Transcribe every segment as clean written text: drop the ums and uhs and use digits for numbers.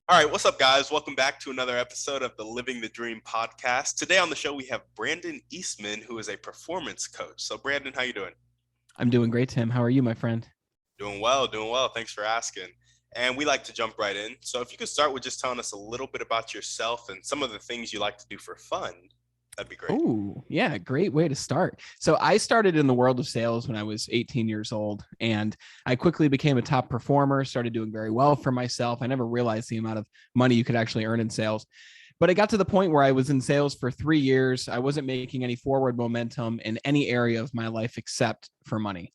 All right, what's up, guys? Welcome back to another episode of the Living the Dream podcast. Today on the show, we have Brandon Eastman, who is a performance coach. So, Brandon, how you doing? I'm doing great, Tim. How are you, my friend? Doing well, doing well. Thanks for asking. And we like to jump right in. So, if you could start with just telling us a little bit about yourself and some of the things you like to do for fun, that'd be great. Oh, yeah, great way to start. So I started in the world of sales when I was 18 years old, and I quickly became a top performer, started doing very well for myself. I never realized the amount of money you could actually earn in sales. But it got to the point where I was in sales for 3 years. I wasn't making any forward momentum in any area of my life except for money.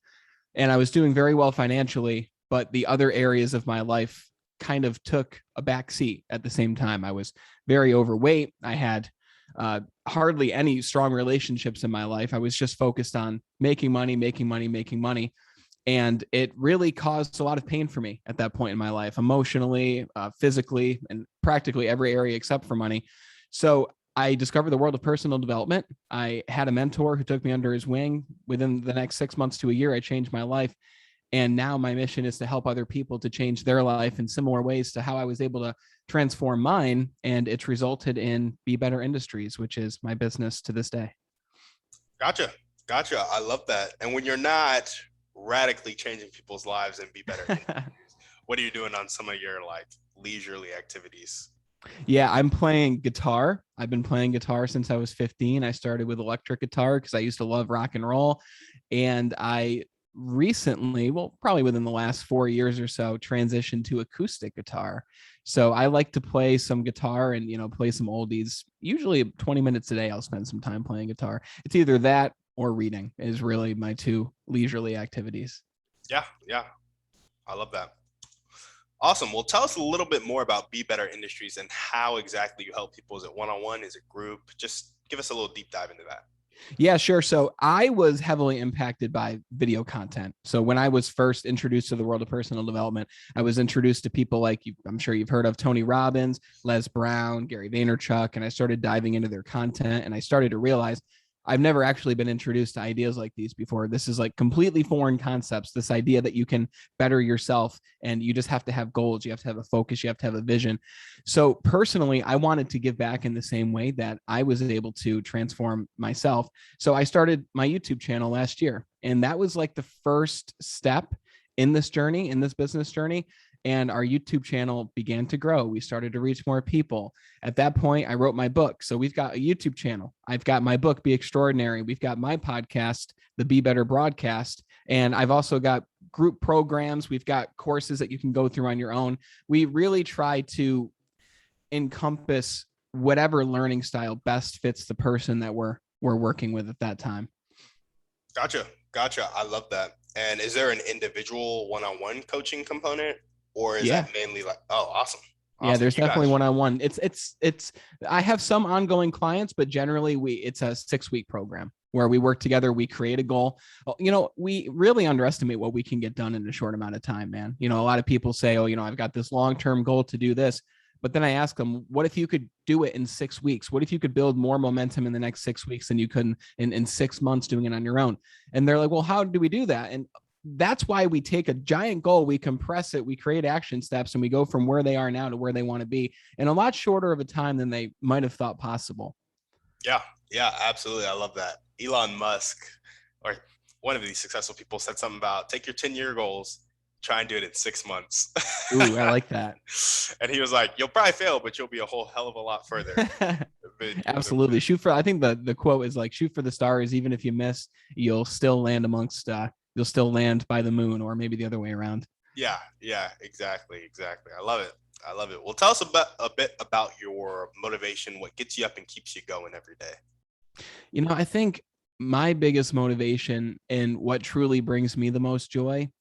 And I was doing very well financially, but the other areas of my life kind of took a back seat at the same time. I was very overweight. I had hardly any strong relationships in my life. I was just focused on making money, making money, making money. And it really caused a lot of pain for me at that point in my life, emotionally, physically, and practically every area except for money. So I discovered the world of personal development. I had a mentor who took me under his wing. Within the next 6 months to a year, I changed my life. And now my mission is to help other people to change their life in similar ways to how I was able to transform mine. And it's resulted in Be Better Industries, which is my business to this day. Gotcha. Gotcha. I love that. And when you're not radically changing people's lives and be better, what are you doing on some of your leisurely activities? Yeah, I'm playing guitar. I've been playing guitar since I was 15. I started with electric guitar because I used to love rock and roll. And I recently, well, probably within the last 4 years or so, transitioned to acoustic guitar. So I like to play some guitar and, play some oldies. Usually 20 minutes a day, I'll spend some time playing guitar. It's either that or reading is really my two leisurely activities. Yeah, yeah. I love that. Awesome. Well, tell us a little bit more about Be Better Industries and how exactly you help people. Is it one-on-one? Is it group? Just give us a little deep dive into that. Yeah, sure. So I was heavily impacted by video content. So when I was first introduced to the world of personal development, I was introduced to people like I'm sure you've heard of Tony Robbins, Les Brown, Gary Vaynerchuk, and I started diving into their content and I started to realize I've never actually been introduced to ideas like these before. This is like completely foreign concepts. This idea that you can better yourself and you just have to have goals. You have to have a focus. You have to have a vision. So personally, I wanted to give back in the same way that I was able to transform myself. So I started my YouTube channel last year. And that was like the first step in this journey, in this business journey. And our YouTube channel began to grow. We started to reach more people. At that point, I wrote my book. So we've got a YouTube channel. I've got my book, Be Extraordinary. We've got my podcast, the Be Better broadcast. And I've also got group programs. We've got courses that you can go through on your own. We really try to encompass whatever learning style best fits the person that we're working with at that time. Gotcha. Gotcha. I love that. And is there an individual one-on-one coaching component? Or is that mainly awesome. Yeah, there's definitely one-on-one. It's I have some ongoing clients, but generally it's a 6-week program where we work together. We create a goal. We really underestimate what we can get done in a short amount of time, man. A lot of people say, I've got this long-term goal to do this. But then I ask them, what if you could do it in 6 weeks? What if you could build more momentum in the next 6 weeks than you could in 6 months doing it on your own? And they're like, well, how do we do that? And that's why we take a giant goal, we compress it, we create action steps, and we go from where they are now to where they want to be in a lot shorter of a time than they might have thought possible. Yeah, absolutely. I love that. Elon Musk, or one of these successful people, said something about take your 10-year goals, try and do it in 6 months. Ooh, I like that. And he was like, you'll probably fail, but you'll be a whole hell of a lot further. Absolutely. I think the quote is like, shoot for the stars. Even if you miss, you'll still land you'll still land by the moon, or maybe the other way around. Yeah, exactly. I love it. Well, tell us a bit about your motivation, what gets you up and keeps you going every day. I think my biggest motivation and what truly brings me the most joy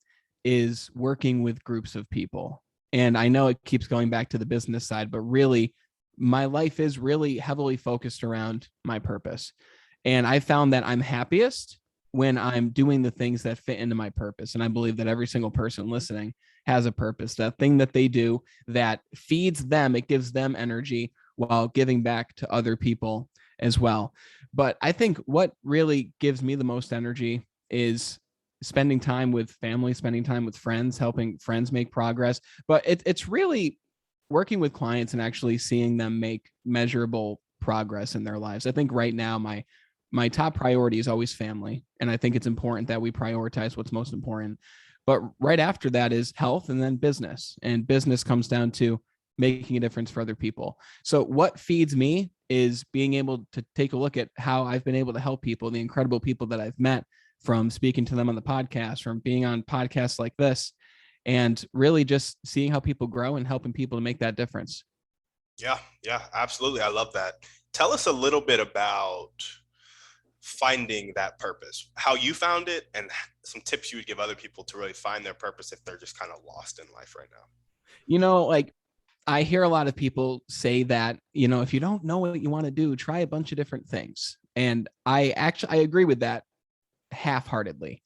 is working with groups of people. And I know it keeps going back to the business side, but really my life is really heavily focused around my purpose. And I found that I'm happiest when I'm doing the things that fit into my purpose. And I believe that every single person listening has a purpose, that thing that they do that feeds them, it gives them energy while giving back to other people as well. But I think what really gives me the most energy is spending time with family, spending time with friends, helping friends make progress. But it's really working with clients and actually seeing them make measurable progress in their lives. I think right now my top priority is always family, and I think it's important that we prioritize what's most important. But right after that is health, and then business. And business comes down to making a difference for other people. So what feeds me is being able to take a look at how I've been able to help people, the incredible people that I've met from speaking to them on the podcast, from being on podcasts like this, and really just seeing how people grow and helping people to make that difference. Yeah, absolutely. I love that. Tell us a little bit about finding that purpose, how you found it, and some tips you would give other people to really find their purpose if they're just kind of lost in life right now. Like I hear a lot of people say that, if you don't know what you want to do, try a bunch of different things. And I agree with that half-heartedly.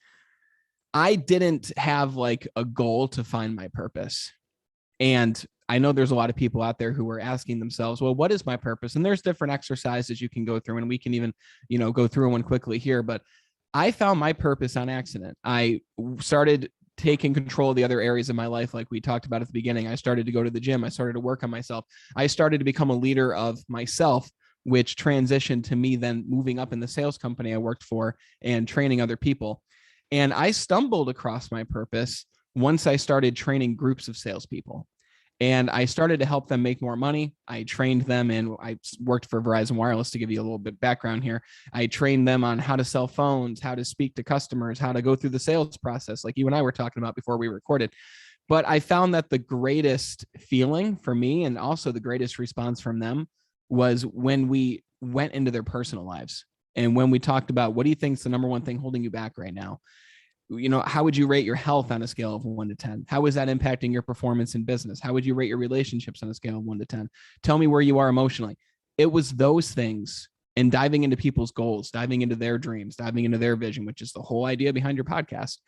I didn't have like a goal to find my purpose. And I know there's a lot of people out there who are asking themselves, well, what is my purpose? And there's different exercises you can go through, and we can even, go through one quickly here. But I found my purpose on accident. I started taking control of the other areas of my life, like we talked about at the beginning. I started to go to the gym. I started to work on myself. I started to become a leader of myself, which transitioned to me then moving up in the sales company I worked for and training other people. And I stumbled across my purpose once I started training groups of salespeople. And I started to help them make more money. I trained them, and I worked for Verizon Wireless, to give you a little bit background here. I trained them on how to sell phones, how to speak to customers, how to go through the sales process, like you and I were talking about before we recorded. But I found that the greatest feeling for me, and also the greatest response from them, was when we went into their personal lives. And when we talked about, what do you think is the number one thing holding you back right now? How would you rate your health on a scale of 1 to 10? How is that impacting your performance in business? How would you rate your relationships on a scale of 1 to 10? Tell me where you are emotionally. It was those things, and diving into people's goals, diving into their dreams, diving into their vision, which is the whole idea behind your podcast,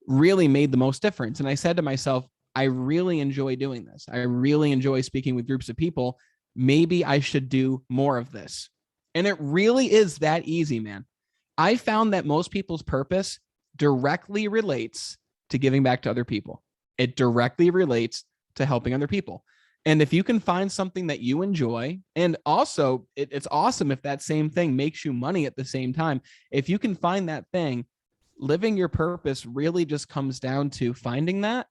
really made the most difference. And I said to myself, I really enjoy doing this. I really enjoy speaking with groups of people. Maybe I should do more of this. And it really is that easy, man. I found that most people's purpose directly relates to giving back to other people. It directly relates to helping other people. And if you can find something that you enjoy, and also it's awesome if that same thing makes you money at the same time. If you can find that thing, living your purpose really just comes down to finding that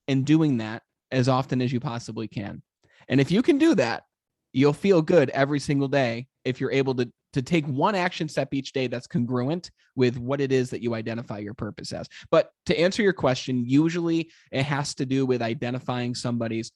and doing that as often as you possibly can. And if you can do that, you'll feel good every single day if you're able to take one action step each day that's congruent with what it is that you identify your purpose as. But to answer your question, usually it has to do with identifying somebody's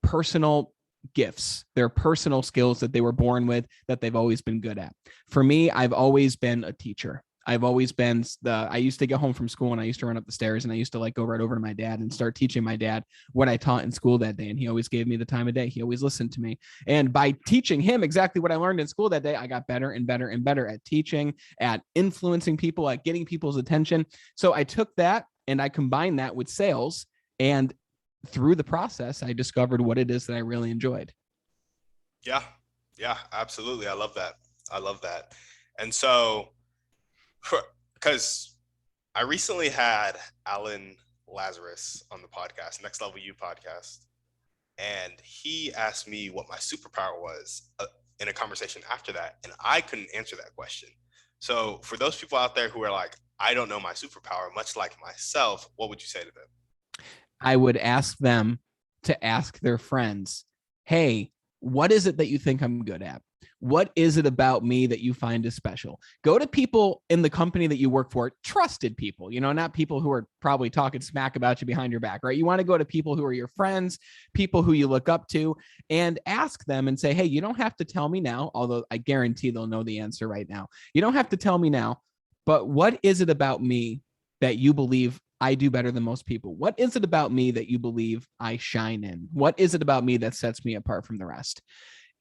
personal gifts, their personal skills that they were born with, that they've always been good at. For me, I've always been a teacher. I've always been I used to get home from school and I used to run up the stairs, and I used to like go right over to my dad and start teaching my dad what I taught in school that day. And he always gave me the time of day. He always listened to me. And by teaching him exactly what I learned in school that day, I got better and better and better at teaching, at influencing people, at getting people's attention. So I took that and I combined that with sales. And through the process, I discovered what it is that I really enjoyed. Yeah, absolutely. I love that. And so, because I recently had Alan Lazarus on the podcast, Next Level You podcast, and he asked me what my superpower was in a conversation after that, and I couldn't answer that question. So for those people out there who are like, I don't know my superpower, much like myself, what would you say to them? I would ask them to ask their friends, hey, what is it that you think I'm good at? What is it about me that you find is special? Go to people in the company that you work for, trusted people, not people who are probably talking smack about you behind your back, right? You want to go to people who are your friends, people who you look up to, and ask them and say, hey, you don't have to tell me now, although I guarantee they'll know the answer right now. You don't have to tell me now, but what is it about me that you believe I do better than most people? What is it about me that you believe I shine in? What is it about me that sets me apart from the rest?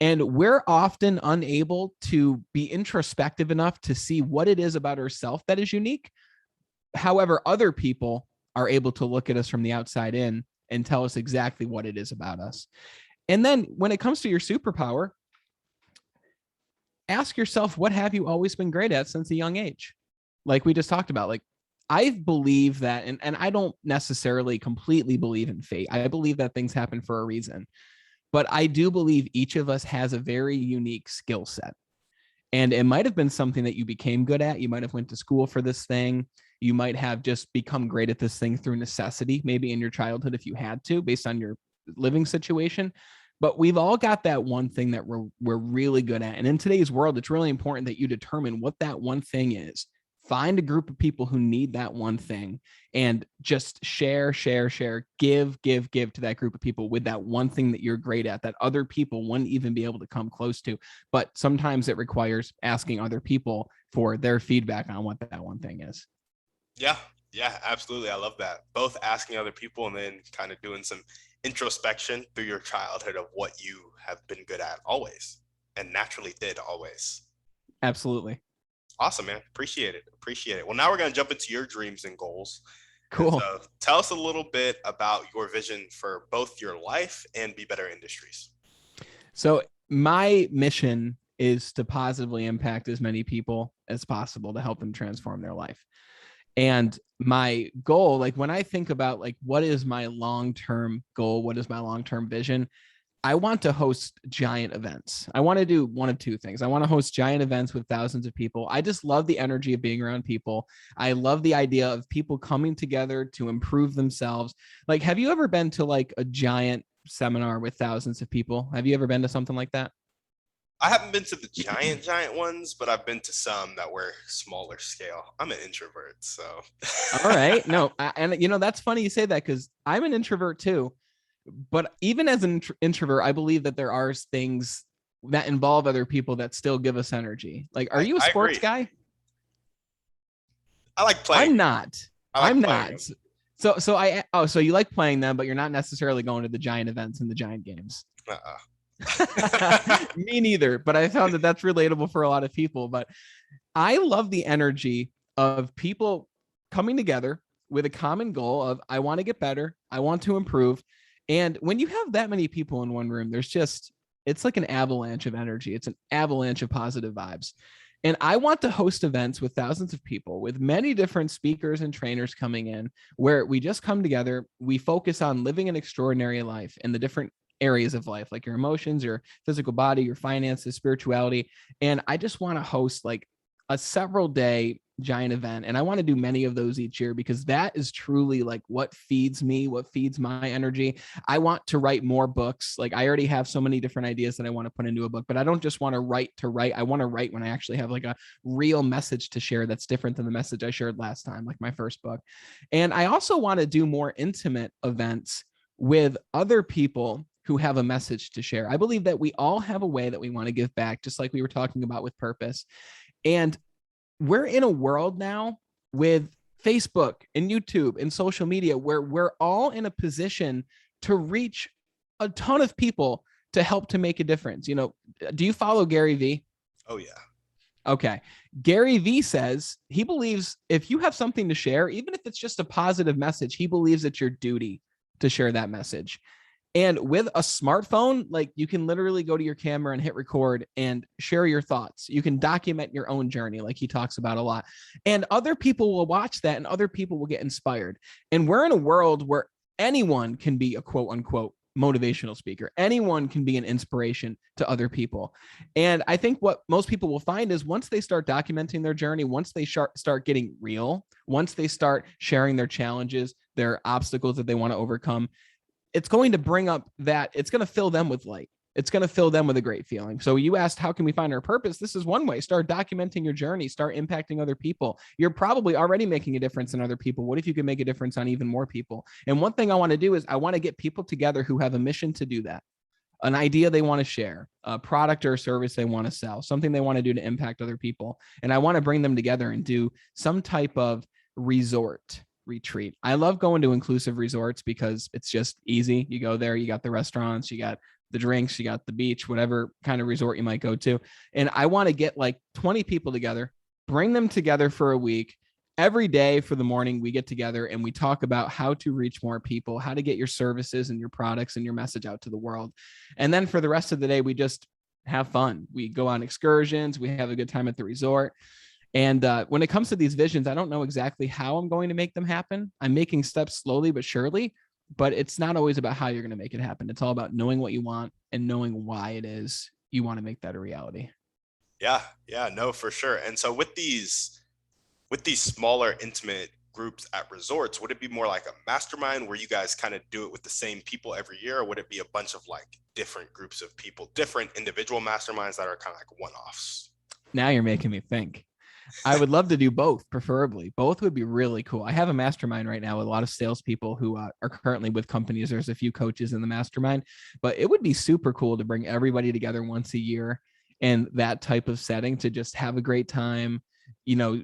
And we're often unable to be introspective enough to see what it is about ourselves that is unique. However, other people are able to look at us from the outside in and tell us exactly what it is about us. And then when it comes to your superpower, ask yourself, what have you always been great at since a young age? Like we just talked about, like I believe that, and I don't necessarily completely believe in fate. I believe that things happen for a reason. but I do believe each of us has a very unique skill set. And it might have been something that you became good at. You might have went to school for this thing. You might have just become great at this thing through necessity, maybe in your childhood if you had to, based on your living situation. But we've all got that one thing that we're really good at. And in today's world, it's really important that you determine what that one thing is. Find a group of people who need that one thing and just share, give to that group of people with that one thing that you're great at that other people wouldn't even be able to come close to. But sometimes it requires asking other people for their feedback on what that one thing is. Yeah, absolutely. I love that. Both asking other people and then kind of doing some introspection through your childhood of what you have been good at always and naturally did always. Absolutely. Awesome, man. Appreciate it. Well, now we're going to jump into your dreams and goals. Cool. So tell us a little bit about your vision for both your life and Be Better Industries. So my mission is to positively impact as many people as possible to help them transform their life. And my goal, like when I think about like, what is my long-term goal? What is my long-term vision? I want to host giant events. I want to do one of two things. I want to host giant events with thousands of people. I just love the energy of being around people. I love the idea of people coming together to improve themselves. Like, have you ever been to like a giant seminar with thousands of people? Have you ever been to something like that? I haven't been to the giant ones, but I've been to some that were smaller scale. I'm an introvert, so. All right. No, and you know, that's funny you say that because I'm an introvert too. But even as an introvert, I believe that there are things that involve other people that still give us energy. Like, are you a sports guy? I like playing. I'm not. I'm not. So you like playing them, but you're not necessarily going to the giant events and the giant games. Me neither. But I found that that's relatable for a lot of people. But I love the energy of people coming together with a common goal of, I want to get better. I want to improve. And when you have that many people in one room, it's like an avalanche of energy. It's an avalanche of positive vibes. And I want to host events with thousands of people, with many different speakers and trainers coming in, where we just come together. We focus on living an extraordinary life in the different areas of life, like your emotions, your physical body, your finances, spirituality. And I just want to host like a several day giant event. And I want to do many of those each year because that is truly like what feeds me, what feeds my energy. I want to write more books. Like I already have so many different ideas that I want to put into a book, but I don't just want to write to write. I want to write when I actually have like a real message to share that's different than the message I shared last time, like my first book. And I also want to do more intimate events with other people who have a message to share. I believe that we all have a way that we want to give back, just like we were talking about with purpose. And we're in a world now with Facebook and YouTube and social media where we're all in a position to reach a ton of people to help to make a difference. You know, do you follow Gary Vee? Oh, yeah. Okay. Gary Vee says he believes if you have something to share, even if it's just a positive message, he believes it's your duty to share that message. And with a smartphone, like you can literally go to your camera and hit record and share your thoughts. You can document your own journey, like he talks about a lot. And other people will watch that and other people will get inspired. And we're in a world where anyone can be a quote unquote motivational speaker. Anyone can be an inspiration to other people. And I think what most people will find is once they start documenting their journey, once they start getting real, once they start sharing their challenges, their obstacles that they want to overcome, it's going to bring up that it's going to fill them with light. It's going to fill them with a great feeling. So you asked, how can we find our purpose? This is one way. Start documenting your journey, start impacting other people. You're probably already making a difference in other people. What if you could make a difference on even more people? And one thing I want to do is I want to get people together who have a mission to do that, an idea they want to share, a product or a service they want to sell, something they want to do to impact other people. And I want to bring them together and do some type of resort retreat. I love going to inclusive resorts because it's just easy. You go there, you got the restaurants, you got the drinks, you got the beach, whatever kind of resort you might go to. And I want to get like 20 people together, bring them together for a week. Every day for the morning, we get together and we talk about how to reach more people, how to get your services and your products and your message out to the world. And then for the rest of the day, we just have fun. We go on excursions. We have a good time at the resort. And when it comes to these visions, I don't know exactly how I'm going to make them happen. I'm making steps slowly but surely, but it's not always about how you're going to make it happen. It's all about knowing what you want and knowing why it is you want to make that a reality. Yeah, no, for sure. And so with these smaller, intimate groups at resorts, would it be more like a mastermind where you guys kind of do it with the same people every year, or would it be a bunch of like different groups of people, different individual masterminds that are kind of like one-offs? Now you're making me think. I would love to do both, preferably. Both would be really cool. I have a mastermind right now with a lot of salespeople who are currently with companies. There's a few coaches in the mastermind, but it would be super cool to bring everybody together once a year in that type of setting to just have a great time,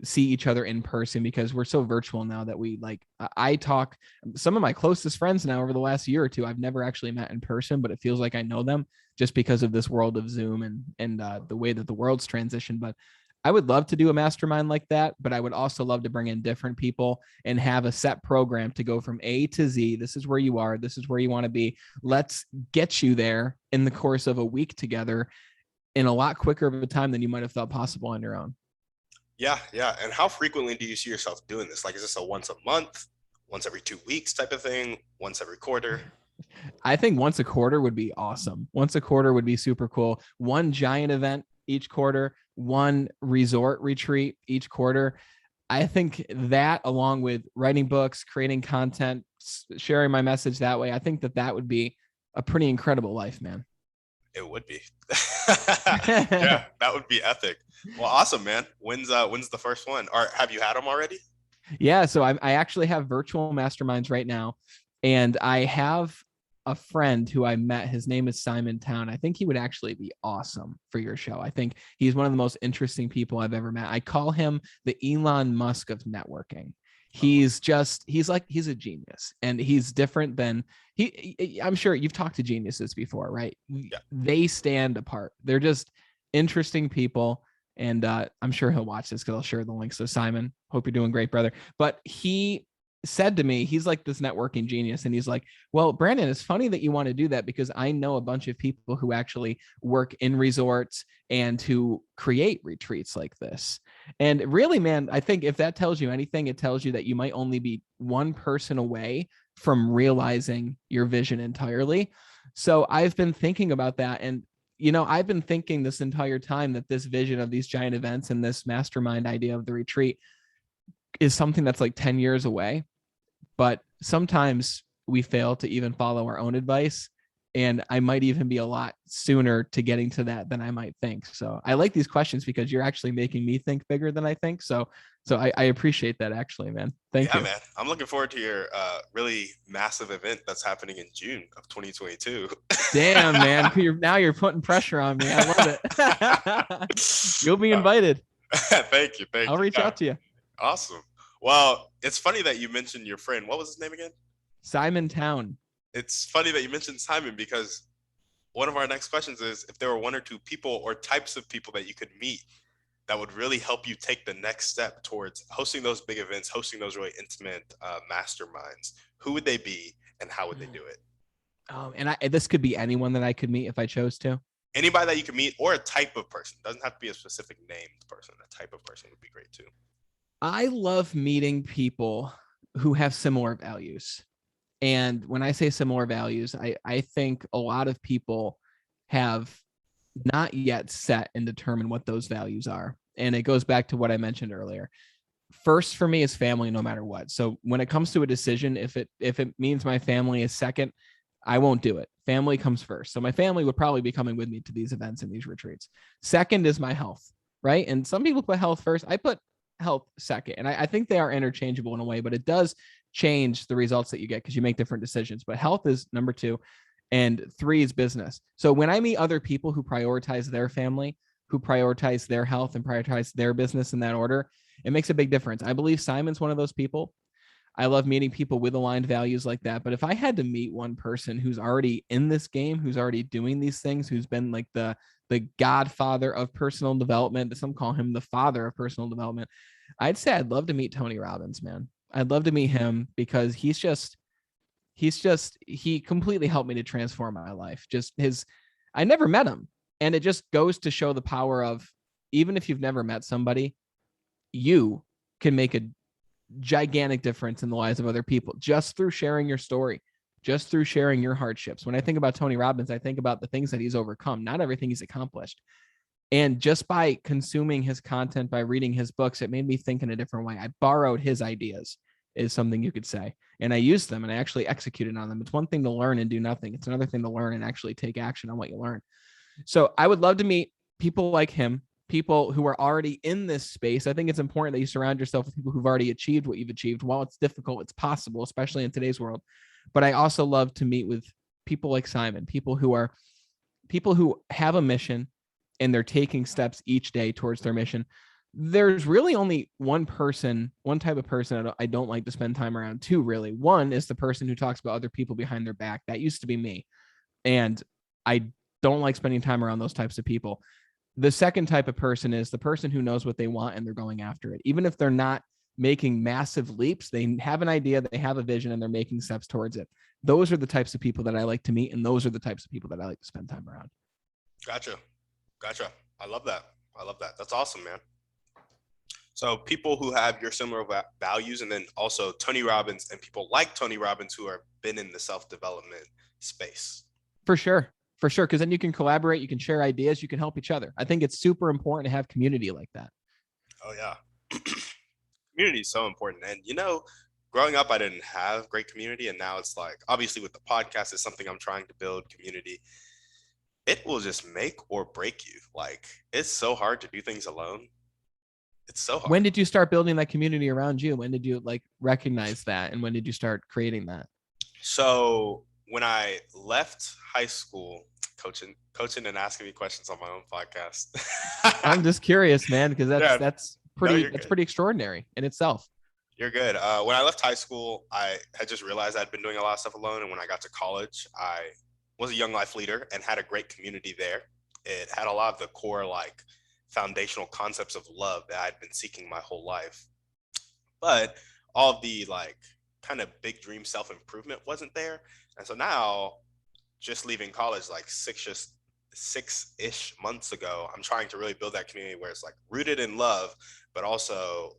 see each other in person, because we're so virtual now that I talk some of my closest friends now over the last year or two. I've never actually met in person, but it feels like I know them just because of this world of Zoom and the way that the world's transitioned. But I would love to do a mastermind like that, but I would also love to bring in different people and have a set program to go from A to Z. This is where you are. This is where you want to be. Let's get you there in the course of a week together in a lot quicker of a time than you might have thought possible on your own. Yeah. And how frequently do you see yourself doing this? Like, is this a once a month, once every 2 weeks type of thing, once every quarter? I think once a quarter would be awesome. Once a quarter would be super cool. One giant event each quarter, one resort retreat each quarter. I think that, along with writing books, creating content, sharing my message that way, I think that would be a pretty incredible life, man. It would be. Yeah, that would be epic. Well, awesome, man. When's the first one? Or have you had them already? Yeah, so I actually have virtual masterminds right now, and I have a friend who I met. His name is Simon Town. I think he would actually be awesome for your show. I think he's one of the most interesting people I've ever met. I call him the Elon Musk of networking. He's a genius, and he's different than I'm sure you've talked to geniuses before, right? Yeah. They stand apart. They're just interesting people. And I'm sure he'll watch this because I'll share the link. So Simon, hope you're doing great, brother. But he said to me, he's like this networking genius. And he's like, well, Brandon, it's funny that you want to do that, because I know a bunch of people who actually work in resorts and who create retreats like this. And really, man, I think if that tells you anything, it tells you that you might only be one person away from realizing your vision entirely. So I've been thinking about that. And I've been thinking this entire time that this vision of these giant events and this mastermind idea of the retreat is something that's like 10 years away. But sometimes we fail to even follow our own advice. And I might even be a lot sooner to getting to that than I might think. So I like these questions because you're actually making me think bigger than I think. So I appreciate that, actually, man. Thank you. Yeah, man. I'm looking forward to your really massive event that's happening in June of 2022. Damn, man. Now you're putting pressure on me. I love it. You'll be invited. Thank you. I'll reach out to you. Awesome. Well, it's funny that you mentioned your friend. What was his name again? Simon Town. It's funny that you mentioned Simon, because one of our next questions is if there were one or two people or types of people that you could meet that would really help you take the next step towards hosting those big events, hosting those really intimate masterminds, who would they be and how would they do it? And this could be anyone that I could meet if I chose to. Anybody that you could meet, or a type of person. Doesn't have to be a specific named person. A type of person would be great too. I love meeting people who have similar values. And when I say similar values, I think a lot of people have not yet set and determined what those values are. And it goes back to what I mentioned earlier. First for me is family, no matter what. So when it comes to a decision, if it means my family is second, I won't do it. Family comes first. So my family would probably be coming with me to these events and these retreats. Second is my health, right? And some people put health first. I put health second. And I think they are interchangeable in a way, but it does change the results that you get because you make different decisions. But health is number 2, and 3 is business. So when I meet other people who prioritize their family, who prioritize their health and prioritize their business in that order, it makes a big difference. I believe Simon's one of those people. I love meeting people with aligned values like that. But if I had to meet one person who's already in this game, who's already doing these things, who's been like the godfather of personal development, some call him the father of personal development, I'd say I'd love to meet Tony Robbins, man. I'd love to meet him because he completely helped me to transform my life. I never met him. And it just goes to show the power of, even if you've never met somebody, you can make a gigantic difference in the lives of other people just through sharing your story, just through sharing your hardships. When I think about Tony Robbins, I think about the things that he's overcome, not everything he's accomplished. And just by consuming his content, by reading his books, it made me think in a different way. I borrowed his ideas, is something you could say. And I used them and I actually executed on them. It's one thing to learn and do nothing. It's another thing to learn and actually take action on what you learn. So I would love to meet people like him, people who are already in this space. I think it's important that you surround yourself with people who've already achieved what you've achieved. While it's difficult, it's possible, especially in today's world. But I also love to meet with people like Simon, people who have a mission and they're taking steps each day towards their mission. There's really only one type of person I don't like to spend time around. Two, really. One is the person who talks about other people behind their back. That used to be me. And I don't like spending time around those types of people. The second type of person is the person who knows what they want and they're going after it. Even if they're not making massive leaps, they have an idea, they have a vision, and they're making steps towards it. Those are the types of people that I like to meet, and those are the types of people that I like to spend time around. Gotcha. I love that. That's awesome, man. So people who have your similar values, and then also Tony Robbins and people like Tony Robbins who have been in the self-development space. For sure. Because then you can collaborate, you can share ideas, you can help each other. I think it's super important to have community like that. Oh yeah. Community is so important. And growing up, I didn't have great community. And now it's like, obviously with the podcast, it's something I'm trying to build community. It will just make or break you. Like, it's so hard to do things alone. It's so hard. When did you start building that community around you? When did you recognize that? And when did you start creating that? So when I left high school, coaching and asking me questions on my own podcast. I'm just curious, man, because that's pretty extraordinary in itself. You're good. When I left high school, I had just realized I'd been doing a lot of stuff alone. And when I got to college, I was a young life leader and had a great community there. It had a lot of the core, foundational concepts of love that I'd been seeking my whole life. But all of the kind of big dream self-improvement wasn't there. And so now, just leaving college six-ish months ago, I'm trying to really build that community where it's rooted in love, but also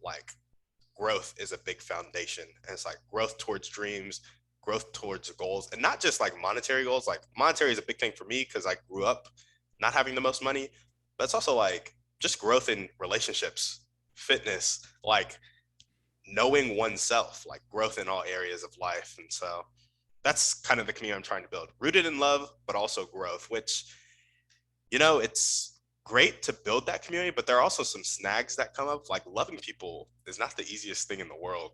growth is a big foundation. And it's growth towards dreams, growth towards goals, and not just monetary goals. Monetary is a big thing for me because I grew up not having the most money, but it's also just growth in relationships, fitness, knowing oneself, growth in all areas of life. And so that's kind of the community I'm trying to build, rooted in love, but also growth, which, it's great to build that community, but there are also some snags that come up. Loving people is not the easiest thing in the world.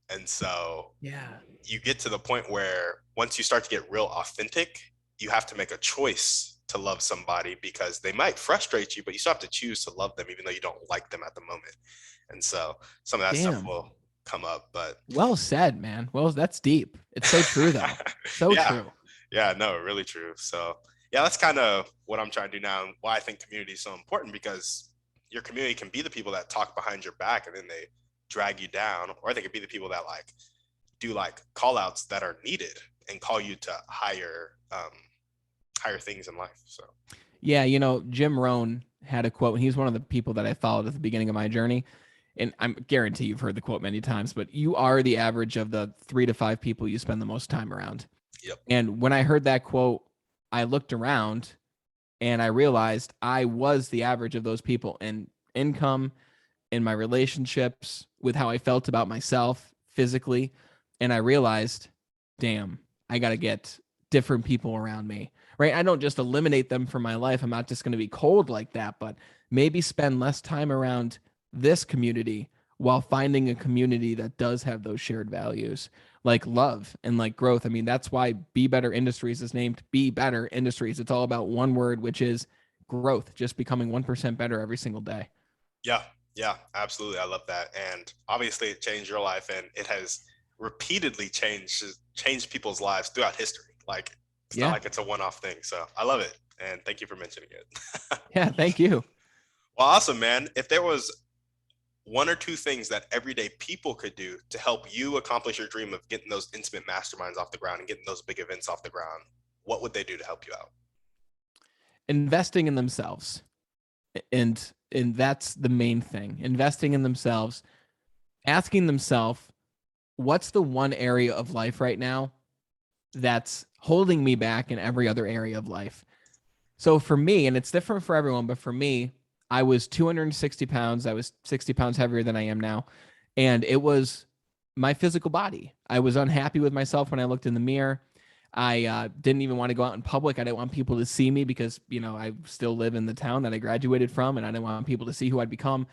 And so you get to the point where once you start to get real authentic, you have to make a choice to love somebody because they might frustrate you, but you still have to choose to love them even though you don't like them at the moment. And so some of that stuff will come up. But well said, man. Well, that's deep. It's so true though. So true. Yeah, no, really true. So yeah, that's kind of what I'm trying to do now and why I think community is so important, because your community can be the people that talk behind your back and then they drag you down, or they could be the people that do call outs that are needed and call you to higher things in life. So yeah, Jim Rohn had a quote, and he's one of the people that I followed at the beginning of my journey. And I'm guarantee you've heard the quote many times, but you are the average of the 3 to 5 people you spend the most time around. Yep. And when I heard that quote, I looked around and I realized I was the average of those people in income, in my relationships, with how I felt about myself physically. And I realized, damn, I got to get different people around me, right? I don't just eliminate them from my life. I'm not just going to be cold like that, but maybe spend less time around this community while finding a community that does have those shared values, like love and growth. I mean, that's why Be Better Industries is named Be Better Industries. It's all about one word, which is growth, just becoming 1% better every single day. Yeah, absolutely. I love that. And obviously it changed your life, and it has repeatedly changed people's lives throughout history. It's not like it's a one-off thing. So I love it. And thank you for mentioning it. Yeah, thank you. Well, awesome, man. If there was one or two things that everyday people could do to help you accomplish your dream of getting those intimate masterminds off the ground and getting those big events off the ground, what would they do to help you out? Investing in themselves. And that's the main thing. Investing in themselves, asking themselves, what's the one area of life right now that's holding me back in every other area of life. So for me, and it's different for everyone, but for me, I was 260 pounds. I was 60 pounds heavier than I am now. And it was my physical body. I was unhappy with myself when I looked in the mirror. I didn't even want to go out in public. I didn't want people to see me because, I still live in the town that I graduated from, and I didn't want people to see who I'd become.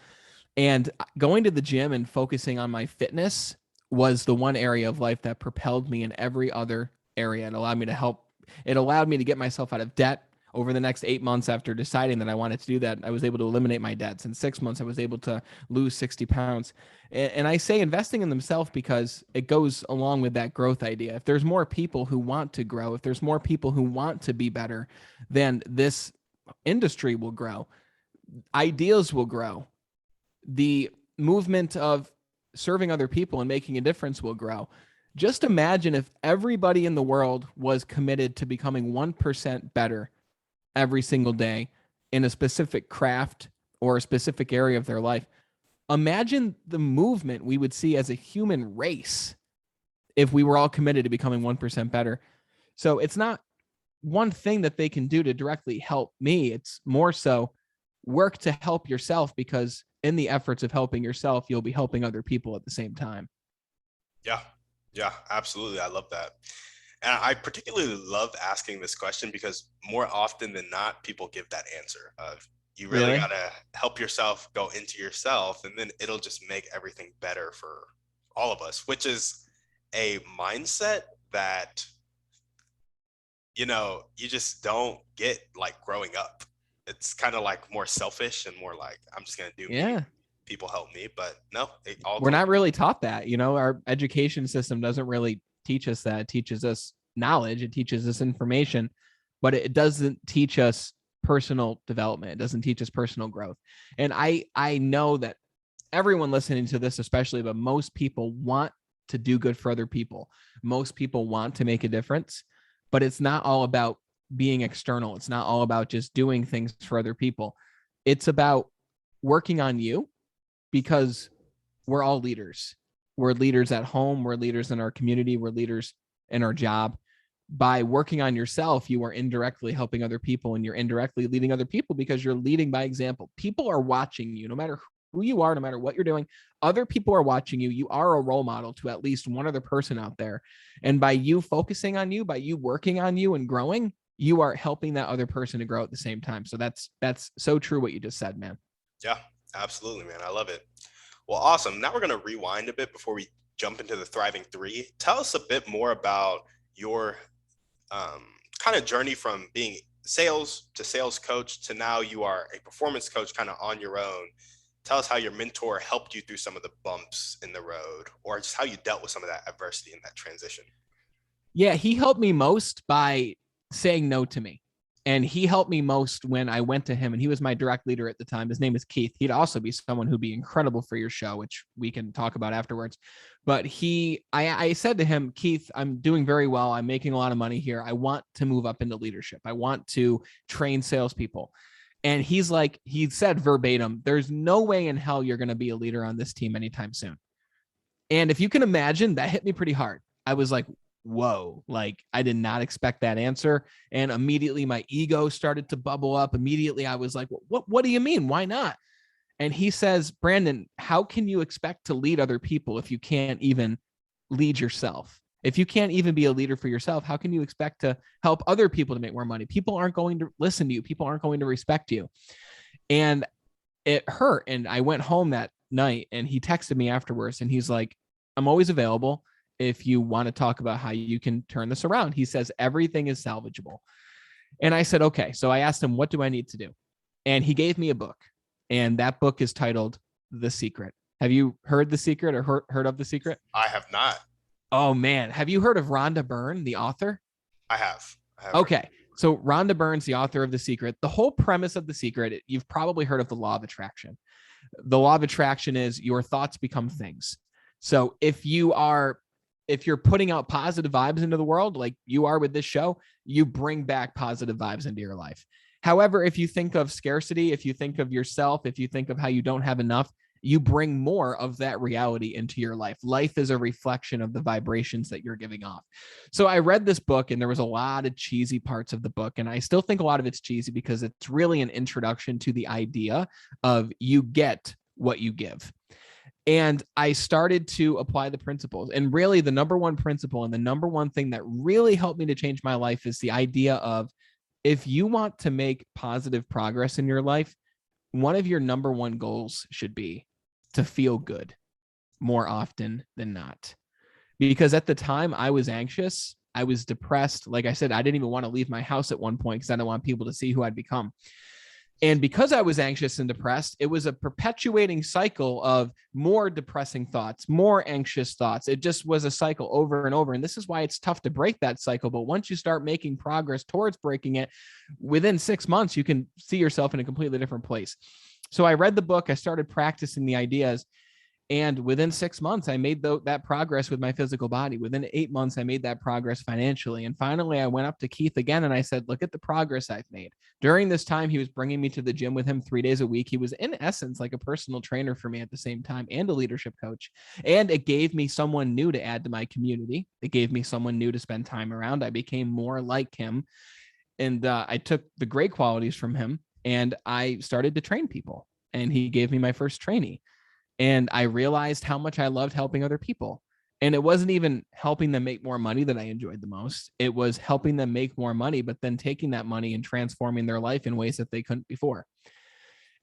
And going to the gym and focusing on my fitness was the one area of life that propelled me in every other area. It allowed me to get myself out of debt. Over the next 8 months after deciding that I wanted to do that, I was able to eliminate my debts. In 6 months, I was able to lose 60 pounds. And I say investing in themselves because it goes along with that growth idea. If there's more people who want to grow, if there's more people who want to be better, then this industry will grow. Ideas will grow. The movement of serving other people and making a difference will grow. Just imagine if everybody in the world was committed to becoming 1% better every single day in a specific craft or a specific area of their life. Imagine the movement we would see as a human race if we were all committed to becoming 1% better. So it's not one thing that they can do to directly help me. It's more so work to help yourself, because in the efforts of helping yourself, you'll be helping other people at the same time. Yeah, absolutely. I love that. And I particularly love asking this question because more often than not, people give that answer of you really got to help yourself go into yourself, and then it'll just make everything better for all of us, which is a mindset that, you just don't get like growing up. It's kind of like more selfish and more like, I'm just going to do me. People help me, but no, we're not really taught that. Our education system doesn't really teach us that. It teaches us knowledge, it teaches us information, but it doesn't teach us personal development. It doesn't teach us personal growth. And I know that everyone listening to this, especially, but most people want to do good for other people. Most people want to make a difference, but it's not all about being external. It's not all about just doing things for other people. It's about working on you, because we're all leaders. We're leaders at home. We're leaders in our community. We're leaders in our job. By working on yourself, you are indirectly helping other people, and you're indirectly leading other people because you're leading by example. People are watching you, no matter who you are, no matter what you're doing. Other people are watching you. You are a role model to at least one other person out there. And by you focusing on you, by you working on you and growing, you are helping that other person to grow at the same time. So that's so true what you just said, man. Yeah, absolutely, man. I love it. Well, awesome. Now we're going to rewind a bit before we jump into the Thriving Three. Tell us a bit more about your kind of journey from being sales to sales coach to now you are a performance coach kind of on your own. Tell us how your mentor helped you through some of the bumps in the road, or just how you dealt with some of that adversity in that transition. Yeah, he helped me most by saying no to me. And he helped me most when I went to him, and he was my direct leader at the time. His name is Keith. He'd also be someone who'd be incredible for your show, which we can talk about afterwards. But I said to him, Keith, I'm doing very well. I'm making a lot of money here. I want to move up into leadership. I want to train salespeople. And he said verbatim, there's no way in hell you're going to be a leader on this team anytime soon. And if you can imagine, that hit me pretty hard. I was like, whoa, like I did not expect that answer. And immediately my ego started to bubble up. Immediately I was like, what do you mean? Why not? And he says, Brandon, how can you expect to lead other people if you can't even lead yourself? If you can't even be a leader for yourself, how can you expect to help other people to make more money? People aren't going to listen to you. People aren't going to respect you. And it hurt. And I went home that night, and he texted me afterwards, and he's like, I'm always available if you want to talk about how you can turn this around. He says, everything is salvageable. And I said, okay. So I asked him, what do I need to do? And he gave me a book. And that book is titled The Secret. Have you heard The Secret or heard of The Secret? I have not. Oh, man. Have you heard of Rhonda Byrne, the author? I have. Okay. So Rhonda Byrne's the author of The Secret. The whole premise of The Secret, you've probably heard of the law of attraction. The law of attraction is your thoughts become things. So if you're putting out positive vibes into the world, like you are with this show, you bring back positive vibes into your life. However, if you think of scarcity, if you think of yourself, if you think of how you don't have enough, you bring more of that reality into your life. Life is a reflection of the vibrations that you're giving off. So I read this book, and there was a lot of cheesy parts of the book. And I still think a lot of it's cheesy because it's really an introduction to the idea of you get what you give. And I started to apply the principles. And really, the number one principle and the number one thing that really helped me to change my life is the idea of, if you want to make positive progress in your life, one of your number one goals should be to feel good more often than not. Because at the time I was anxious, I was depressed. Like I said, I didn't even want to leave my house at one point because I didn't want people to see who I'd become. And because I was anxious and depressed, it was a perpetuating cycle of more depressing thoughts, more anxious thoughts. It just was a cycle over and over. And this is why it's tough to break that cycle. But once you start making progress towards breaking it, within 6 months, you can see yourself in a completely different place. So I read the book, I started practicing the ideas. And within 6 months, I made that progress with my physical body. Within 8 months, I made that progress financially. And finally, I went up to Keith again and I said, look at the progress I've made. During this time, he was bringing me to the gym with him 3 days a week. He was, in essence, like a personal trainer for me at the same time, and a leadership coach. And it gave me someone new to add to my community. It gave me someone new to spend time around. I became more like him. And I took the great qualities from him and I started to train people. And he gave me my first trainee. And I realized how much I loved helping other people. And it wasn't even helping them make more money that I enjoyed the most. It was helping them make more money, but then taking that money and transforming their life in ways that they couldn't before.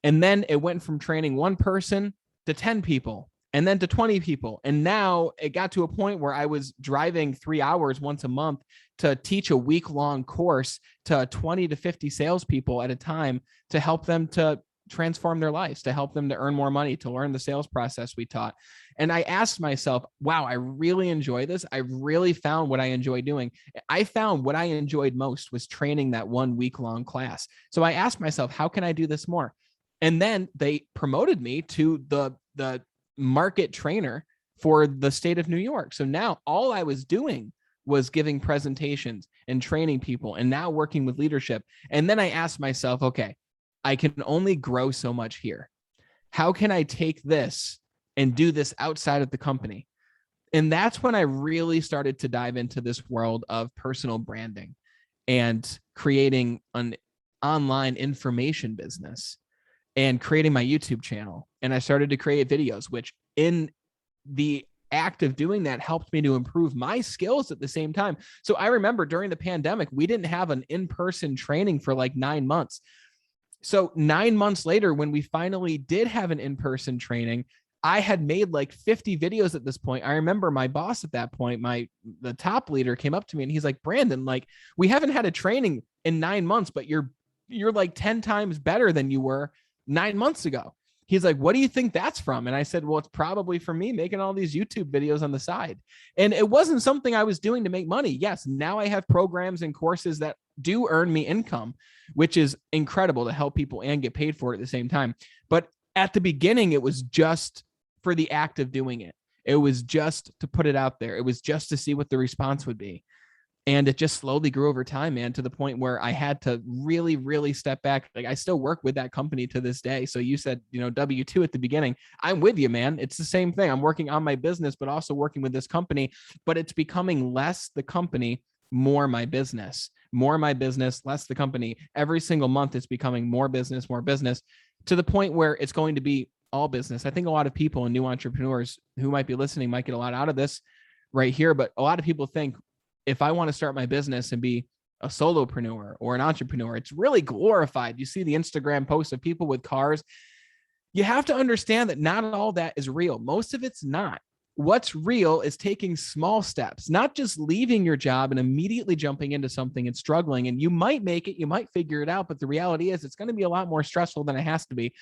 And then it went from training one person to 10 people, and then to 20 people. And now it got to a point where I was driving 3 hours once a month to teach a week-long course to 20 to 50 salespeople at a time to help them to transform their lives, to help them to earn more money, to learn the sales process we taught. And I asked myself, wow, I really enjoy this. I really found what I enjoy doing. I found what I enjoyed most was training that 1 week-long class. So I asked myself, how can I do this more? And then they promoted me to the market trainer for the state of New York. So now all I was doing was giving presentations and training people and now working with leadership. And then I asked myself, okay, I can only grow so much here. How can I take this and do this outside of the company? And that's when I really started to dive into this world of personal branding and creating an online information business and creating my YouTube channel. And I started to create videos, which in the act of doing that helped me to improve my skills at the same time. So I remember during the pandemic, we didn't have an in-person training for like 9 months. So 9 months later, when we finally did have an in-person training, I had made like 50 videos at this point. I remember my boss at that point, the top leader, came up to me and he's like, Brandon, like, we haven't had a training in 9 months, but you're like 10 times better than you were 9 months ago. He's like, what do you think that's from? And I said, well, it's probably from me making all these YouTube videos on the side. And it wasn't something I was doing to make money. Yes, now I have programs and courses that do earn me income, which is incredible to help people and get paid for it at the same time. But at the beginning, it was just for the act of doing it. It was just to put it out there. It was just to see what the response would be. And it just slowly grew over time, man, to the point where I had to really, really step back. Like, I still work with that company to this day. So you said, W-2 at the beginning. I'm with you, man. It's the same thing. I'm working on my business, but also working with this company. But it's becoming less the company, more my business. More my business, less the company. Every single month, it's becoming more business, to the point where it's going to be all business. I think a lot of people and new entrepreneurs who might be listening might get a lot out of this right here. But a lot of people think, if I want to start my business and be a solopreneur or an entrepreneur, it's really glorified. You see the Instagram posts of people with cars. You have to understand that not all that is real. Most of it's not. What's real is taking small steps, not just leaving your job and immediately jumping into something and struggling. And you might make it, you might figure it out, but the reality is it's going to be a lot more stressful than it has to be.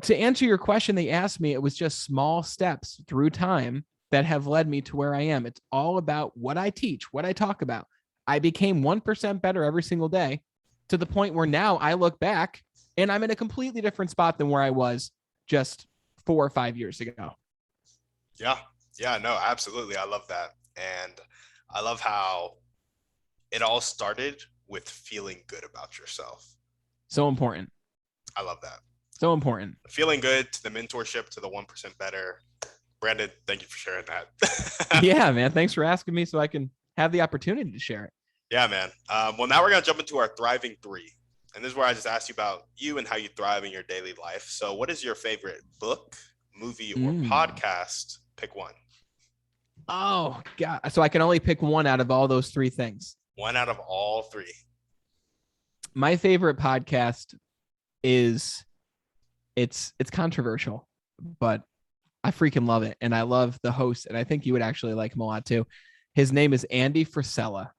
To answer your question, they asked me, it was just small steps through time that have led me to where I am. It's all about what I teach, what I talk about. I became 1% better every single day, to the point where now I look back and I'm in a completely different spot than where I was just 4 or 5 years ago. Yeah, no, absolutely. I love that. And I love how it all started with feeling good about yourself. So important. I love that. So important. Feeling good to the mentorship to the 1% better. Brandon, thank you for sharing that. Yeah, man. Thanks for asking me so I can have the opportunity to share it. Yeah, man. Well, now we're going to jump into our thriving three. And this is where I just asked you about you and how you thrive in your daily life. So what is your favorite book, movie, or podcast? Pick one. Oh, God. So I can only pick one out of all those three things. One out of all three. My favorite podcast is it's controversial, but I freaking love it. And I love the host. And I think you would actually like him a lot too. His name is Andy Frisella,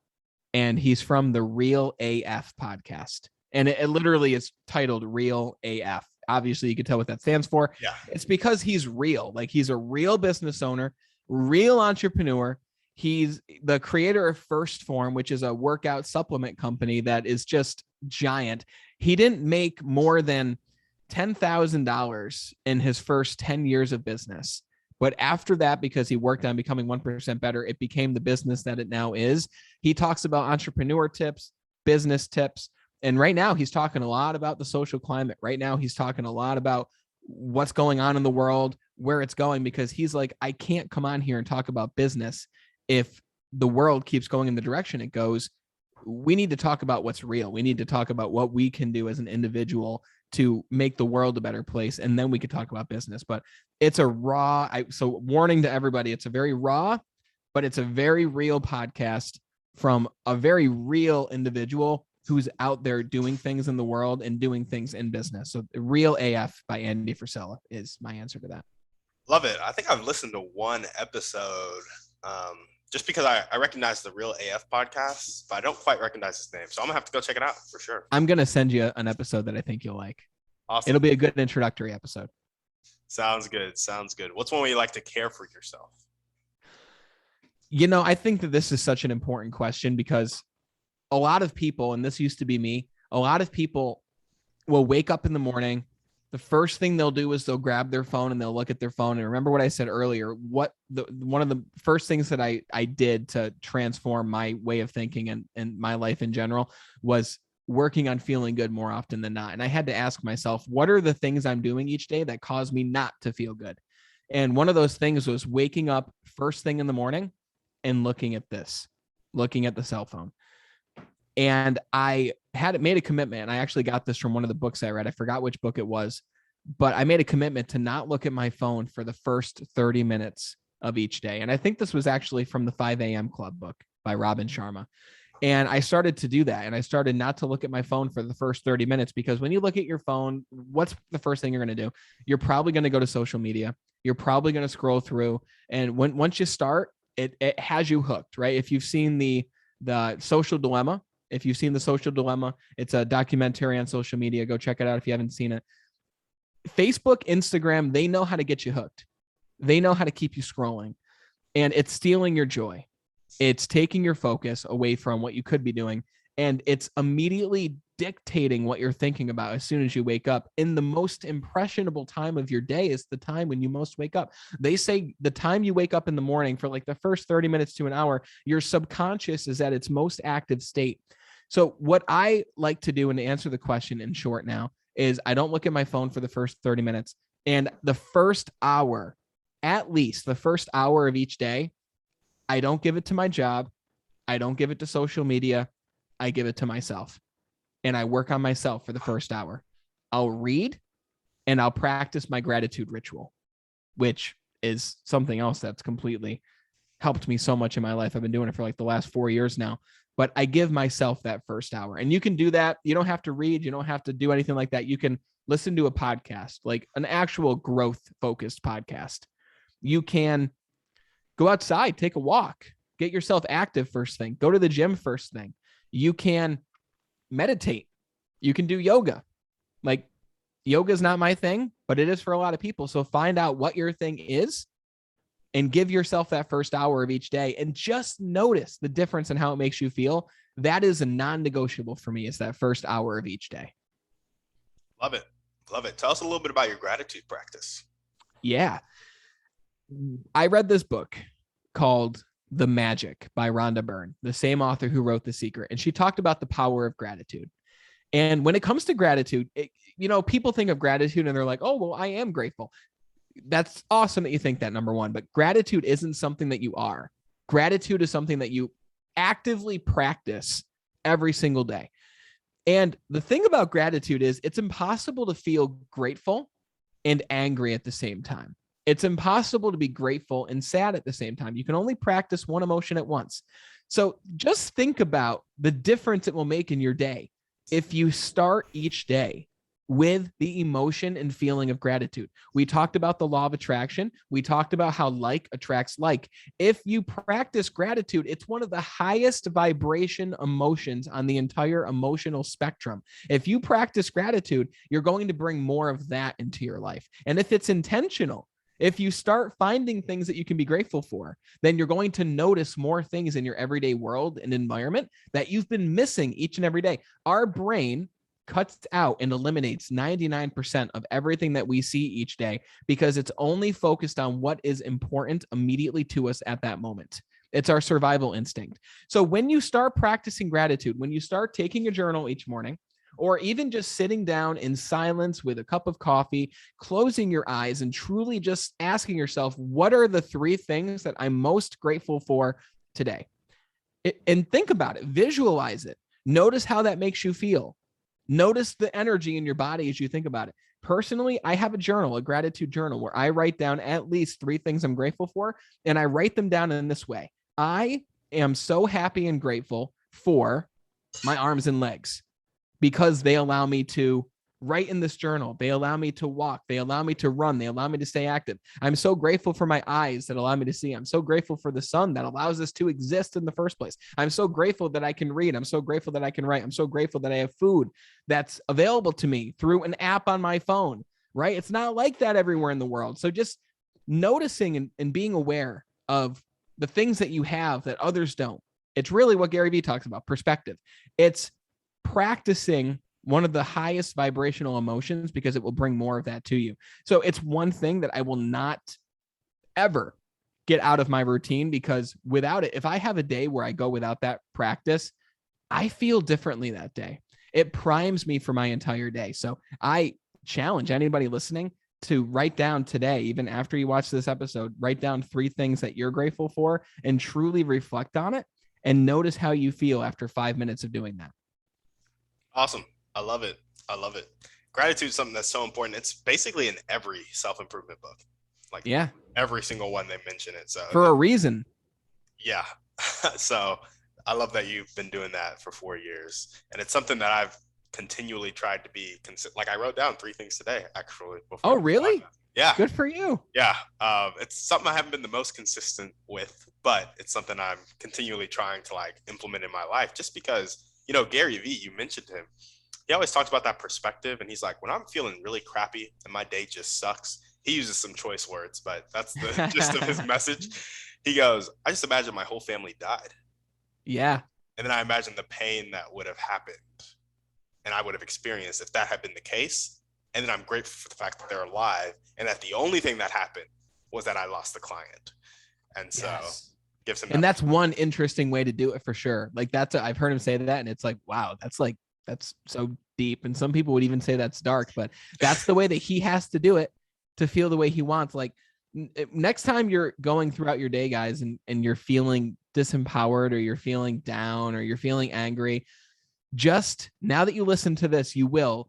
and he's from the Real AF podcast. And it literally is titled Real AF. Obviously, you can tell what that stands for. Yeah. It's because he's real. Like, he's a real business owner, real entrepreneur. He's the creator of First Form, which is a workout supplement company that is just giant. He didn't make more than $10,000 in his first 10 years of business. But after that, because he worked on becoming 1% better, it became the business that it now is. He talks about entrepreneur tips, business tips. And right now he's talking a lot about the social climate. Right now he's talking a lot about what's going on in the world, where it's going, because he's like, I can't come on here and talk about business if the world keeps going in the direction it goes. We need to talk about what's real. We need to talk about what we can do as an individual to make the world a better place. And then we could talk about business. But it's a raw, so warning to everybody, it's a very raw, but it's a very real podcast from a very real individual who's out there doing things in the world and doing things in business. So Real AF by Andy Frisella is my answer to that. Love it. I think I've listened to one episode just because I recognize the Real AF podcast, but I don't quite recognize his name. So I'm going to have to go check it out for sure. I'm going to send you an episode that I think you'll like. Awesome. It'll be a good introductory episode. Sounds good. Sounds good. What's one way you like to care for yourself? You know, I think that this is such an important question because a lot of people, and this used to be me, a lot of people will wake up in the morning. The first thing they'll do is they'll grab their phone and they'll look at their phone. And remember what I said earlier, one of the first things that I did to transform my way of thinking and my life in general was working on feeling good more often than not. And I had to ask myself, what are the things I'm doing each day that cause me not to feel good? And one of those things was waking up first thing in the morning and looking at the cell phone. And I had made a commitment, and I actually got this from one of the books I read. I forgot which book it was, but I made a commitment to not look at my phone for the first 30 minutes of each day. And I think this was actually from the 5 a.m. Club book by Robin Sharma. And I started to do that. And I started not to look at my phone for the first 30 minutes, because when you look at your phone, what's the first thing you're going to do? You're probably going to go to social media. You're probably going to scroll through. And once you start, it has you hooked, right? If you've seen the Social Dilemma, it's a documentary on social media. Go check it out if you haven't seen it. Facebook, Instagram, they know how to get you hooked. They know how to keep you scrolling, and it's stealing your joy. It's taking your focus away from what you could be doing, and it's immediately dictating what you're thinking about as soon as you wake up. In the most impressionable time of your day is the time when you most wake up. They say the time you wake up in the morning, for like the first 30 minutes to an hour, your subconscious is at its most active state. So what I like to do, and to answer the question in short now, is I don't look at my phone for the first 30 minutes. And the first hour, at least the first hour of each day, I don't give it to my job. I don't give it to social media. I give it to myself. And I work on myself for the first hour. I'll read and I'll practice my gratitude ritual, which is something else that's completely helped me so much in my life. I've been doing it for like the last 4 years now. But I give myself that first hour. And you can do that. You don't have to read. You don't have to do anything like that. You can listen to a podcast, like an actual growth-focused podcast. You can go outside, take a walk, get yourself active first thing. Go to the gym first thing. You can meditate. You can do yoga. Like, yoga is not my thing, but it is for a lot of people. So find out what your thing is and give yourself that first hour of each day, and just notice the difference in how it makes you feel. That is a non-negotiable for me, is that first hour of each day. Love it. Love it. Tell us a little bit about your gratitude practice. Yeah. I read this book called The Magic by Rhonda Byrne, the same author who wrote The Secret. And she talked about the power of gratitude. And when it comes to gratitude, people think of gratitude and they're like, oh, well, I am grateful. That's awesome that you think that, number one, but gratitude isn't something that you are. Gratitude is something that you actively practice every single day. And the thing about gratitude is it's impossible to feel grateful and angry at the same time. It's impossible to be grateful and sad at the same time. You can only practice one emotion at once. So just think about the difference it will make in your day if you start each day with the emotion and feeling of gratitude. We talked about the law of attraction. We talked about how like attracts like. If you practice gratitude, it's one of the highest vibration emotions on the entire emotional spectrum. If you practice gratitude, you're going to bring more of that into your life. And if it's intentional, if you start finding things that you can be grateful for, then you're going to notice more things in your everyday world and environment that you've been missing each and every day. Our brain cuts out and eliminates 99% of everything that we see each day because it's only focused on what is important immediately to us at that moment. It's our survival instinct. So when you start practicing gratitude, when you start taking a journal each morning, or even just sitting down in silence with a cup of coffee, closing your eyes and truly just asking yourself, what are the 3 things that I'm most grateful for today? And think about it, visualize it. Notice how that makes you feel. Notice the energy in your body as you think about it. Personally, I have a journal, a gratitude journal, where I write down at least 3 things I'm grateful for. And I write them down in this way. I am so happy and grateful for my arms and legs because they allow me to write in this journal. They allow me to walk. They allow me to run. They allow me to stay active. I'm so grateful for my eyes that allow me to see. I'm so grateful for the sun that allows us to exist in the first place. I'm so grateful that I can read. I'm so grateful that I can write. I'm so grateful that I have food that's available to me through an app on my phone, right? It's not like that everywhere in the world. So just noticing and being aware of the things that you have that others don't. It's really what Gary Vee talks about, perspective. It's practicing one of the highest vibrational emotions because it will bring more of that to you. So it's one thing that I will not ever get out of my routine, because without it, if I have a day where I go without that practice, I feel differently that day. It primes me for my entire day. So I challenge anybody listening to write down today, even after you watch this episode, write down 3 things that you're grateful for and truly reflect on it and notice how you feel after 5 minutes of doing that. Awesome. I love it. I love it. Gratitude is something that's so important. It's basically in every self-improvement book. Like, yeah, every single one, they mention it. So for a reason. Yeah. So I love that you've been doing that for 4 years. And it's something that I've continually tried to be like, I wrote down 3 things today, actually. Oh, really? Yeah. Good for you. Yeah. It's something I haven't been the most consistent with, but it's something I'm continually trying to like implement in my life, just because, Gary Vee, you mentioned him. He always talks about that perspective. And he's like, when I'm feeling really crappy and my day just sucks, he uses some choice words, but that's the gist of his message. He goes, I just imagine my whole family died. Yeah. And then I imagine the pain that would have happened and I would have experienced if that had been the case. And then I'm grateful for the fact that they're alive and that the only thing that happened was that I lost the client. And so gives him that. And that's one interesting way to do it for sure. Like I've heard him say that, and it's like, wow, that's so deep. And some people would even say that's dark, but that's the way that he has to do it to feel the way he wants. Like next time you're going throughout your day, guys, and you're feeling disempowered or you're feeling down or you're feeling angry, just now that you listen to this, you will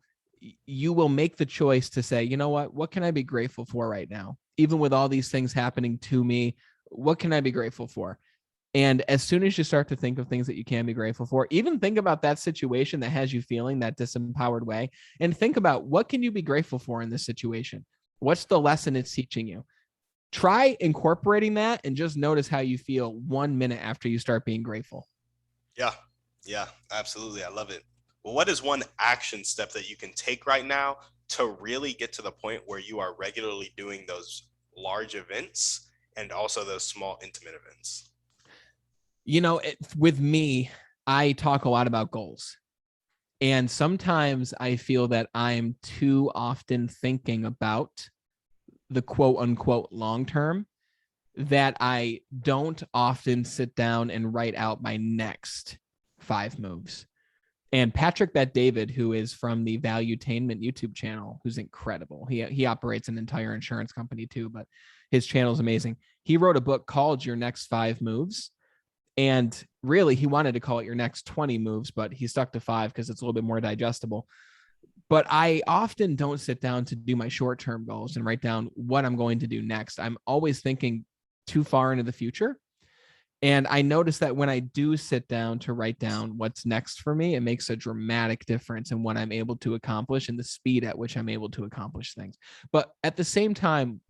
make the choice to say, you know what can I be grateful for right now? Even with all these things happening to me, what can I be grateful for? And as soon as you start to think of things that you can be grateful for, even think about that situation that has you feeling that disempowered way, and think about what can you be grateful for in this situation? What's the lesson it's teaching you? Try incorporating that and just notice how you feel 1 minute after you start being grateful. Yeah, absolutely. I love it. Well, what is one action step that you can take right now to really get to the point where you are regularly doing those large events and also those small, intimate events? With me, I talk a lot about goals. And sometimes I feel that I'm too often thinking about the quote unquote long term, that I don't often sit down and write out my next 5 moves. And Patrick Bet David, who is from the Valuetainment YouTube channel, who's incredible. He operates an entire insurance company too, but his channel is amazing. He wrote a book called Your Next 5 Moves. And really, he wanted to call it Your Next 20 Moves, but he stuck to 5 because it's a little bit more digestible. But I often don't sit down to do my short-term goals and write down what I'm going to do next. I'm always thinking too far into the future. And I noticed that when I do sit down to write down what's next for me, it makes a dramatic difference in what I'm able to accomplish and the speed at which I'm able to accomplish things. But at the same time,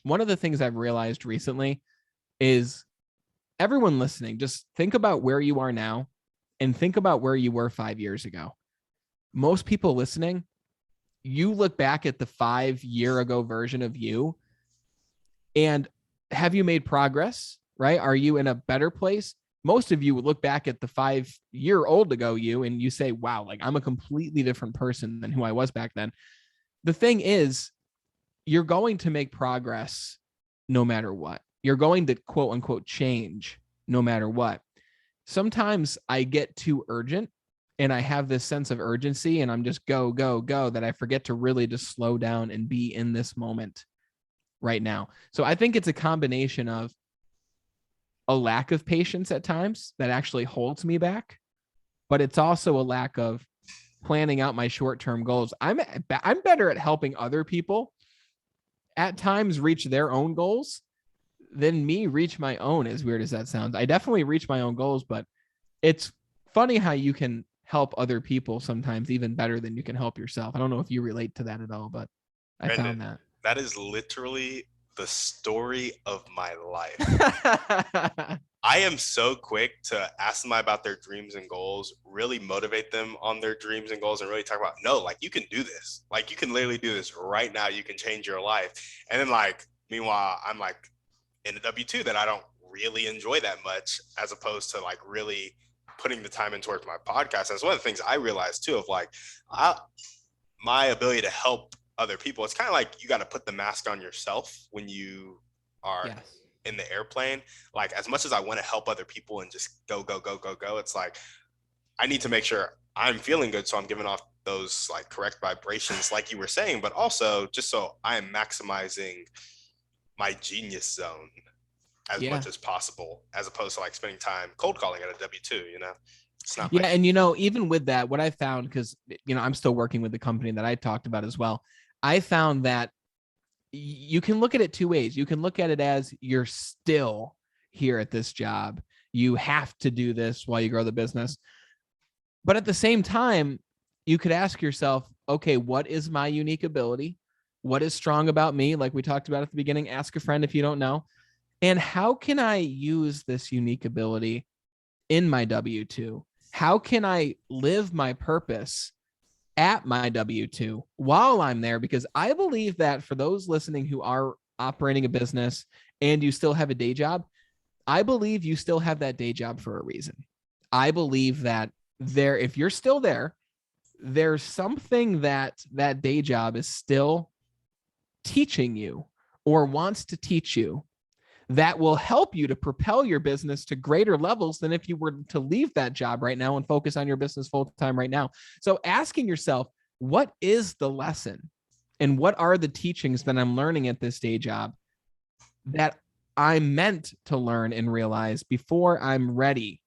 one of the things I've realized recently is everyone listening, just think about where you are now and think about where you were 5 years ago. Most people listening, you look back at the 5-year ago version of you, and have you made progress, right? Are you in a better place? Most of you would look back at the 5-year-old ago you and you say, wow, like I'm a completely different person than who I was back then. The thing is, you're going to make progress no matter what. You're going to quote unquote change no matter what. Sometimes I get too urgent and I have this sense of urgency and I'm just go, go, go, that I forget to really just slow down and be in this moment right now. So I think it's a combination of a lack of patience at times that actually holds me back, but it's also a lack of planning out my short-term goals. I'm better at helping other people at times reach their own goals than me reach my own, as weird as that sounds. I definitely reach my own goals, but it's funny how you can help other people sometimes even better than you can help yourself. I don't know if you relate to that at all, but I Brandon, found that. That is literally the story of my life. I am so quick to ask them about their dreams and goals, really motivate them on their dreams and goals, and really talk about, no, like you can do this. Like you can literally do this right now. You can change your life. And then like, meanwhile, I'm like in a W-2 that I don't really enjoy that much, as opposed to like really putting the time in towards my podcast. And it's one of the things I realized too, of like my ability to help other people. It's kind of like you got to put the mask on yourself when you are in the airplane. Like as much as I want to help other people and just go, go, go, go, go, it's like I need to make sure I'm feeling good, so I'm giving off those like correct vibrations like you were saying, but also just so I am maximizing my genius zone as much as possible, as opposed to like spending time cold calling at a W-2, you know? It's not and you know, even with that, what I found, because you know, I'm still working with the company that I talked about as well. I found that you can look at it two ways. You can look at it as you're still here at this job. You have to do this while you grow the business. But at the same time, you could ask yourself, okay, what is my unique ability? What is strong about me? Like we talked about at the beginning, ask a friend if you don't know. And how can I use this unique ability in my W-2? How can I live my purpose at my W-2 while I'm there? Because I believe that for those listening who are operating a business and you still have a day job, I believe you still have that day job for a reason. I believe that if you're still there, there's something that day job is still teaching you or wants to teach you that will help you to propel your business to greater levels than if you were to leave that job right now and focus on your business full time right now. So asking yourself, what is the lesson and what are the teachings that I'm learning at this day job that I'm meant to learn and realize before I'm ready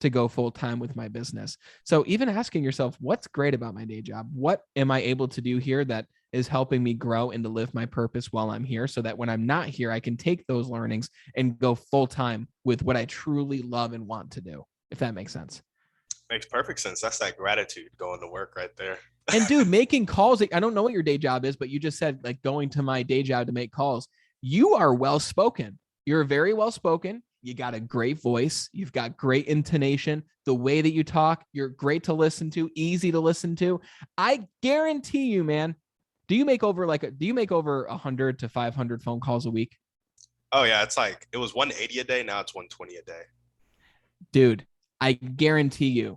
to go full time with my business? So even asking yourself, what's great about my day job? What am I able to do here that is helping me grow and to live my purpose while I'm here, so that when I'm not here, I can take those learnings and go full time with what I truly love and want to do, if that makes sense. Makes perfect sense. That's that gratitude going to work right there. And dude, making calls, I don't know what your day job is, but you just said like going to my day job to make calls. You are well-spoken. You're very well-spoken. You got a great voice. You've got great intonation. The way that you talk, you're great to listen to, easy to listen to. I guarantee you, man. Do you make over 100 to 500 phone calls a week? Oh yeah, it's like it was 180 a day. Now it's 120 a day. Dude, I guarantee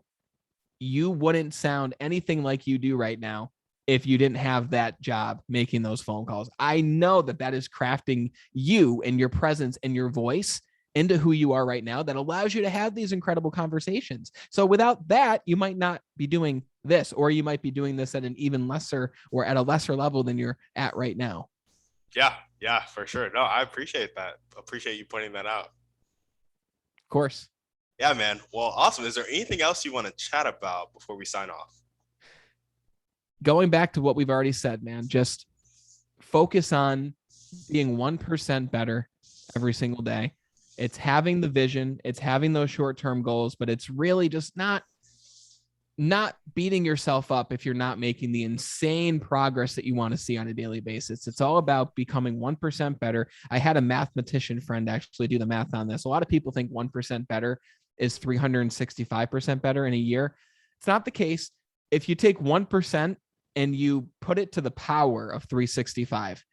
you wouldn't sound anything like you do right now if you didn't have that job making those phone calls. I know that is crafting you and your presence and your voice into who you are right now that allows you to have these incredible conversations. So without that, you might not be doing this, or you might be doing this at an even lesser or at a lesser level than you're at right now. Yeah, for sure. No, I appreciate that. Appreciate you pointing that out. Of course. Yeah, man. Well, awesome. Is there anything else you want to chat about before we sign off? Going back to what we've already said, man, just focus on being 1% better every single day. It's having the vision, it's having those short-term goals, but it's really just not beating yourself up if you're not making the insane progress that you want to see on a daily basis. It's all about becoming 1% better. I had a mathematician friend actually do the math on this. A lot of people think 1% better is 365% better in a year. It's not the case. If you take 1% and you put it to the power of 365,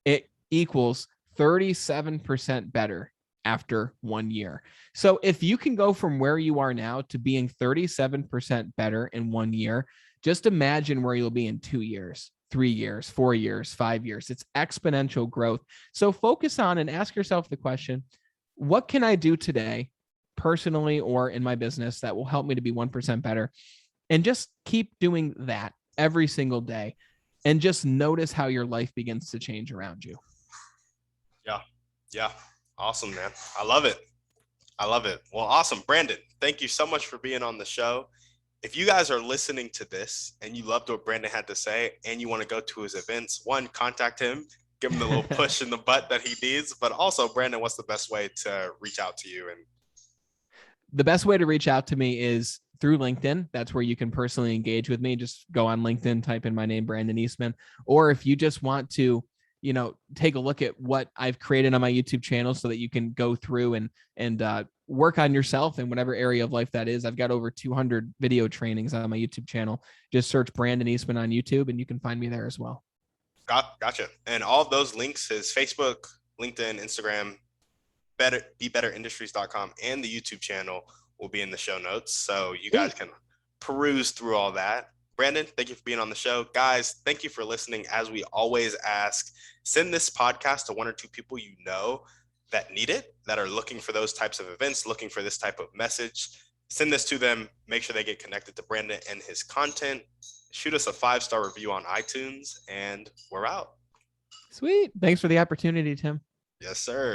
it equals 37% better after 1 year. So if you can go from where you are now to being 37% better in 1 year, just imagine where you'll be in 2 years, 3 years, 4 years, 5 years. It's exponential growth. So focus on and ask yourself the question, what can I do today, personally or in my business, that will help me to be 1% better? And just keep doing that every single day. And just notice how your life begins to change around you. Yeah. Awesome, man. I love it. Well, awesome. Brandon, thank you so much for being on the show. If you guys are listening to this and you loved what Brandon had to say and you want to go to his events, one, contact him, give him the little push in the butt that he needs. But also, Brandon, what's the best way to reach out to you? And the best way to reach out to me is through LinkedIn. That's where you can personally engage with me. Just go on LinkedIn, type in my name, Brandon Eastman. Or if you just want to, take a look at what I've created on my YouTube channel so that you can go through and work on yourself in whatever area of life that is. I've got over 200 video trainings on my YouTube channel. Just search Brandon Eastman on YouTube and you can find me there as well. Gotcha. And all of those links, his Facebook, LinkedIn, Instagram, BeBetterIndustries.com, and the YouTube channel will be in the show notes. So you guys can peruse through all that. Brandon, thank you for being on the show. Guys, thank you for listening. As we always ask, send this podcast to 1 or 2 people you know that need it, that are looking for those types of events, looking for this type of message. Send this to them. Make sure they get connected to Brandon and his content. Shoot us a 5-star review on iTunes, and we're out. Sweet. Thanks for the opportunity, Tim. Yes, sir.